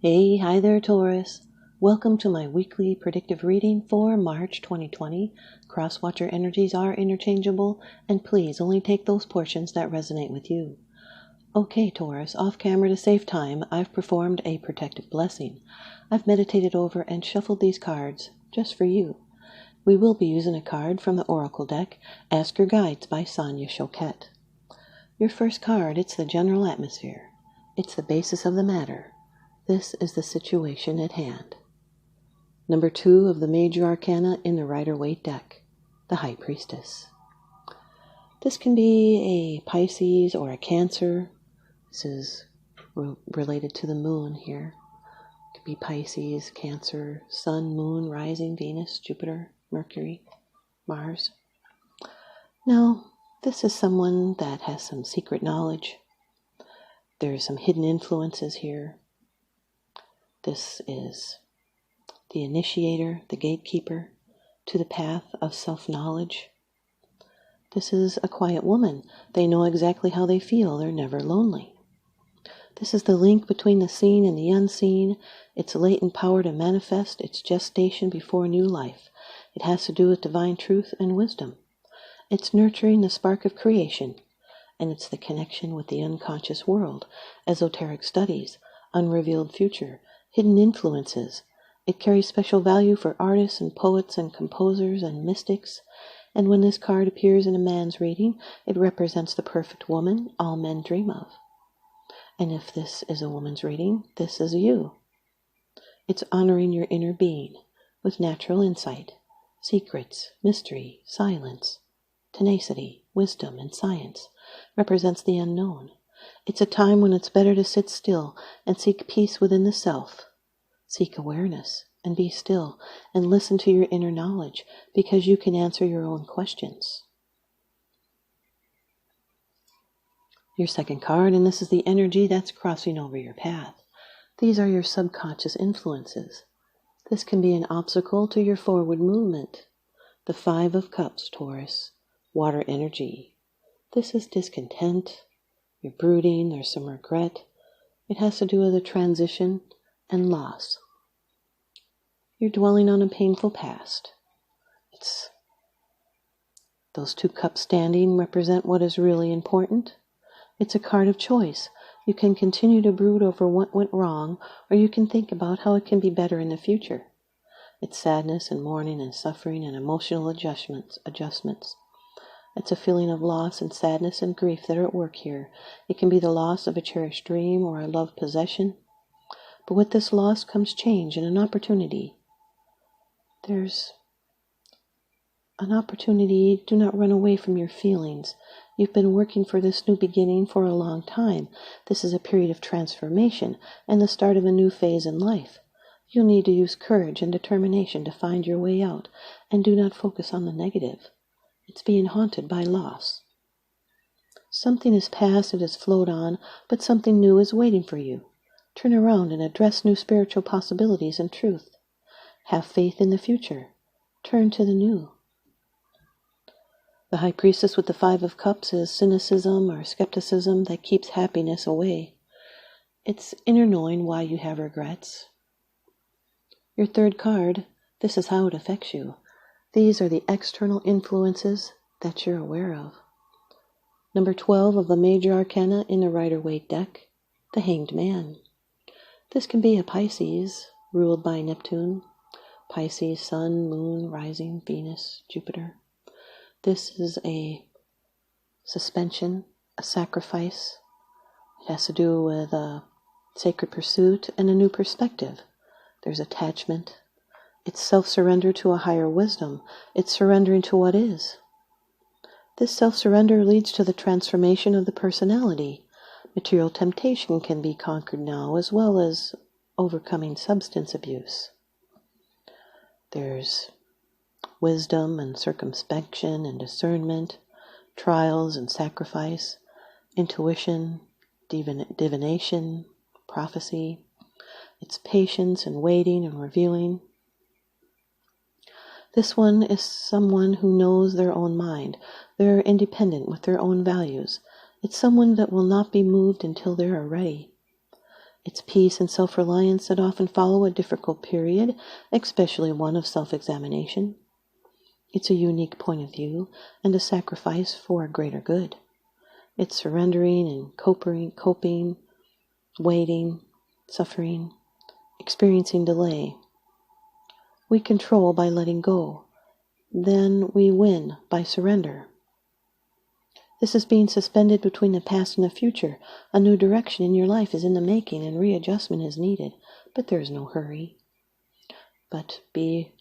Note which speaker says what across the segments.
Speaker 1: Hey, hi there, Taurus. Welcome to my weekly predictive reading for March 2020. Cross-watcher energies are interchangeable, and please only take those portions that resonate with you. Okay, Taurus, off camera to save time, I've performed a protective blessing. I've meditated over and shuffled these cards just for you. We will be using a card from the Oracle deck, Ask Your Guides by Sonia, Choquette. Your first card, it's the general atmosphere. It's the basis of the matter. This is the situation at hand. Number 2 of the major arcana in the Rider-Waite deck, the High Priestess. This can be a Pisces or a Cancer. This is related to the moon here. It could be Pisces, Cancer, Sun, Moon, Rising, Venus, Jupiter, Mercury, Mars. Now, this is someone that has some secret knowledge. There's some hidden influences here. This is the initiator, the gatekeeper to the path of self-knowledge. This is a quiet woman. They know exactly how they feel. They're never lonely. This is the link between the seen and the unseen. It's latent power to manifest. It's gestation before new life. It has to do with divine truth and wisdom. It's nurturing the spark of creation. And it's the connection with the unconscious world, esoteric studies, unrevealed future, hidden influences. It carries special value for artists and poets and composers and mystics. And when this card appears in a man's reading, it represents the perfect woman all men dream of. And if this is a woman's reading, this is you. It's honoring your inner being with natural insight, secrets, mystery, silence, tenacity, wisdom, and science. Represents the unknown. It's a time when it's better to sit still and seek peace within the self. Seek awareness and be still and listen to your inner knowledge because you can answer your own questions. Your second card, and this is the energy that's crossing over your path. These are your subconscious influences. This can be an obstacle to your forward movement. The 5 of Cups, Taurus, water energy. This is discontent. You're brooding, there's some regret. It has to do with a transition and loss. You're dwelling on a painful past. It's those 2 cups standing represent what is really important. It's a card of choice. You can continue to brood over what went wrong, or you can think about how it can be better in the future. It's sadness and mourning and suffering and emotional adjustments. It's a feeling of loss and sadness and grief that are at work here. It can be the loss of a cherished dream or a loved possession. But with this loss comes change and an opportunity. There's an opportunity. Do not run away from your feelings. You've been working for this new beginning for a long time. This is a period of transformation and the start of a new phase in life. You'll need to use courage and determination to find your way out, and do not focus on the negative. It's being haunted by loss. Something is past, it has flowed on, but something new is waiting for you. Turn around and address new spiritual possibilities and truth. Have faith in the future. Turn to the new. The High Priestess with the 5 of Cups is cynicism or skepticism that keeps happiness away. It's inner knowing why you have regrets. Your third card, this is how it affects you. These are the external influences that you're aware of. Number 12 of the major arcana in the Rider-Waite deck, the Hanged Man. This can be a Pisces, ruled by Neptune. Pisces, Sun, Moon, Rising, Venus, Jupiter. This is a suspension, a sacrifice. It has to do with a sacred pursuit and a new perspective. There's attachment. It's self-surrender to a higher wisdom. It's surrendering to what is. This self-surrender leads to the transformation of the personality. Material temptation can be conquered now, as well as overcoming substance abuse. There's wisdom and circumspection and discernment, trials and sacrifice, intuition, divination, prophecy. It's patience and waiting and revealing. This one is someone who knows their own mind. They're independent with their own values. It's someone that will not be moved until they are ready. It's peace and self-reliance that often follow a difficult period, especially one of self-examination. It's a unique point of view and a sacrifice for a greater good. It's surrendering and coping, waiting, suffering, experiencing delay. We control by letting go. Then we win by surrender. This is being suspended between the past and the future. A new direction in your life is in the making and readjustment is needed, but there is no hurry. But be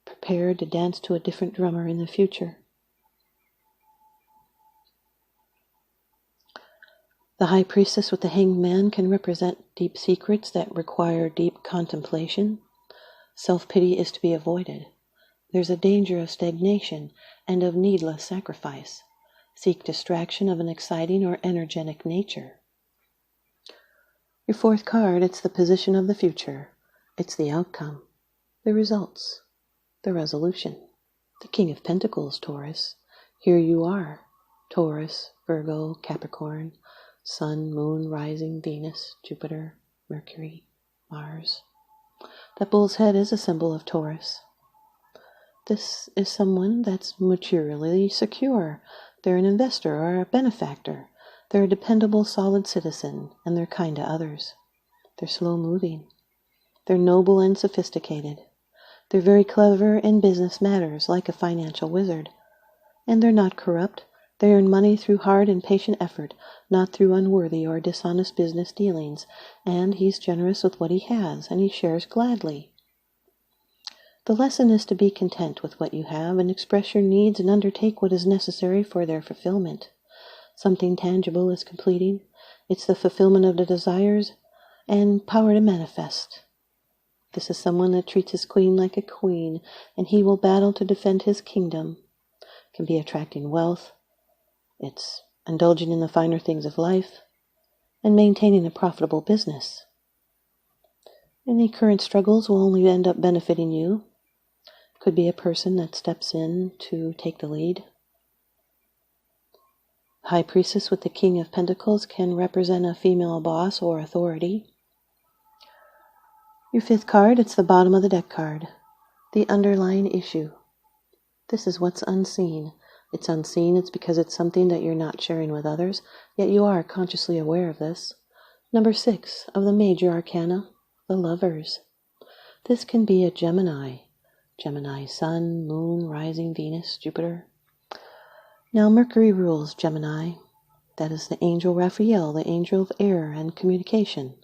Speaker 1: prepared to dance to a different drummer in the future. The High Priestess with the Hanged Man can represent deep secrets that require deep contemplation. Self-pity is to be avoided. There's a danger of stagnation and of needless sacrifice. Seek distraction of an exciting or energetic nature. Your fourth card, it's the position of the future. It's the outcome, the results, the resolution. The King of Pentacles, Taurus. Here you are, Taurus, Virgo, Capricorn, Sun, Moon, Rising, Venus, Jupiter, Mercury, Mars. That bull's head is a symbol of Taurus. This is someone that's materially secure. They're an investor or a benefactor. They're a dependable, solid citizen, and they're kind to others. They're slow-moving. They're noble and sophisticated. They're very clever in business matters, like a financial wizard. And they're not corrupt. They earn money through hard and patient effort, not through unworthy or dishonest business dealings. And he's generous with what he has, and he shares gladly. The lesson is to be content with what you have and express your needs and undertake what is necessary for their fulfillment. Something tangible is completing. It's the fulfillment of the desires and power to manifest. This is someone that treats his queen like a queen, and he will battle to defend his kingdom. It can be attracting wealth. It's indulging in the finer things of life and maintaining a profitable business. Any current struggles will only end up benefiting you. Could be a person that steps in to take the lead. High Priestess with the King of Pentacles can represent a female boss or authority. Your fifth card, it's the bottom of the deck card. The underlying issue. This is what's unseen. It's unseen, it's because it's something that you're not sharing with others, yet you are consciously aware of this. Number 6 of the major arcana, the Lovers. This can be a Gemini. Gemini Sun, Moon, Rising, Venus, Jupiter. Now Mercury rules Gemini. That is the angel Raphael, the angel of air and communication.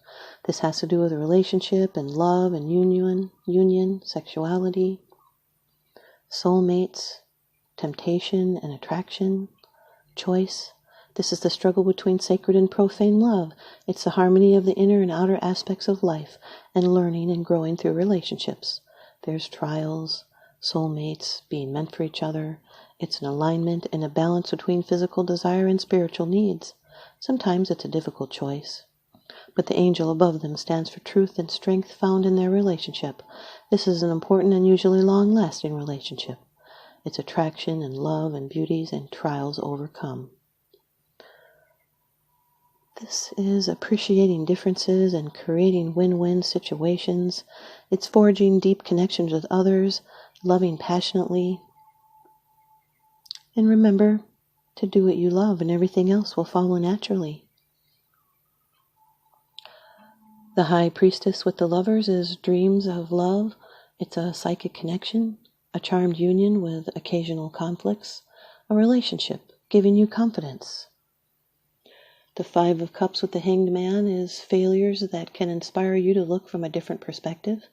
Speaker 1: This has to do with a relationship and love and union, sexuality, soulmates, temptation and attraction, choice. This is the struggle between sacred and profane love. It's the harmony of the inner and outer aspects of life and learning and growing through relationships. There's trials, soulmates, being meant for each other. It's an alignment and a balance between physical desire and spiritual needs. Sometimes it's a difficult choice. But the angel above them stands for truth and strength found in their relationship. This is an important and usually long-lasting relationship. It's attraction and love and beauties and trials overcome. This is appreciating differences and creating win-win situations. It's forging deep connections with others, loving passionately. And remember to do what you love and everything else will follow naturally. The High Priestess with the Lovers is dreams of love. It's a psychic connection, a charmed union with occasional conflicts, a relationship giving you confidence. The 5 of Cups with the Hanged Man is failures that can inspire you to look from a different perspective.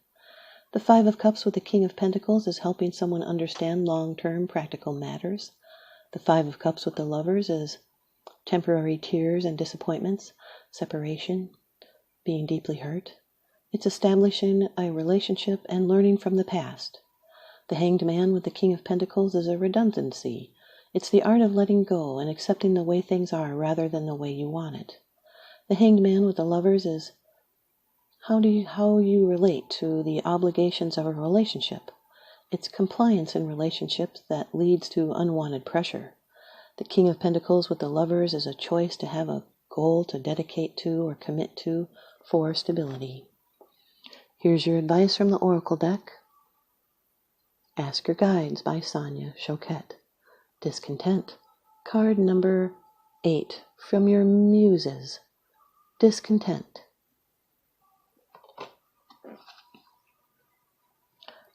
Speaker 1: The 5 of Cups with the King of Pentacles is helping someone understand long-term practical matters. The 5 of Cups with the Lovers is temporary tears and disappointments, separation, being deeply hurt. It's establishing a relationship and learning from the past. The Hanged Man with the King of Pentacles is a redundancy. It's the art of letting go and accepting the way things are rather than the way you want it. The Hanged Man with the Lovers is how you relate to the obligations of a relationship. It's compliance in relationships that leads to unwanted pressure. The King of Pentacles with the Lovers is a choice to have a goal to dedicate to or commit to for stability. Here's your advice from the Oracle deck. Ask Your Guides by Sonia, Choquette. Discontent. Card number 8 from your muses. Discontent.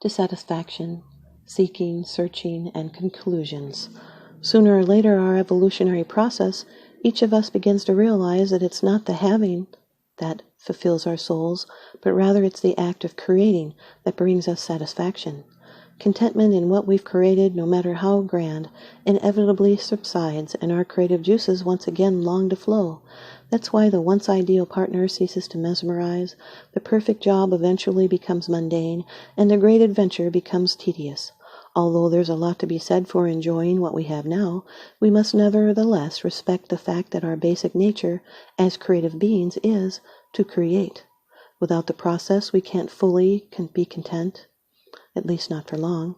Speaker 1: Dissatisfaction, seeking, searching, and conclusions. Sooner or later, our evolutionary process, each of us begins to realize that it's not the having that fulfills our souls, but rather it's the act of creating that brings us satisfaction. Contentment in what we've created, no matter how grand, inevitably subsides, and our creative juices once again long to flow. That's why the once ideal partner ceases to mesmerize, the perfect job eventually becomes mundane, and the great adventure becomes tedious. Although there's a lot to be said for enjoying what we have now, we must nevertheless respect the fact that our basic nature as creative beings is to create. Without the process, we can't fully be content. At least not for long.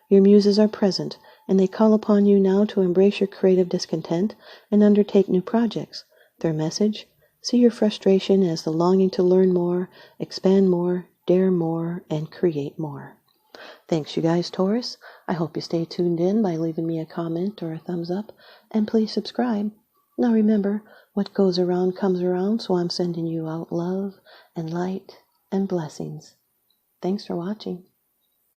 Speaker 1: Your muses are present, and they call upon you now to embrace your creative discontent and undertake new projects. Their message: see your frustration as the longing to learn more, expand more, dare more, and create more. Thanks, you guys, Taurus. I hope you stay tuned in by leaving me a comment or a thumbs up, and please subscribe. Now remember, what goes around comes around, so I'm sending you out love and light and blessings. Thanks for watching.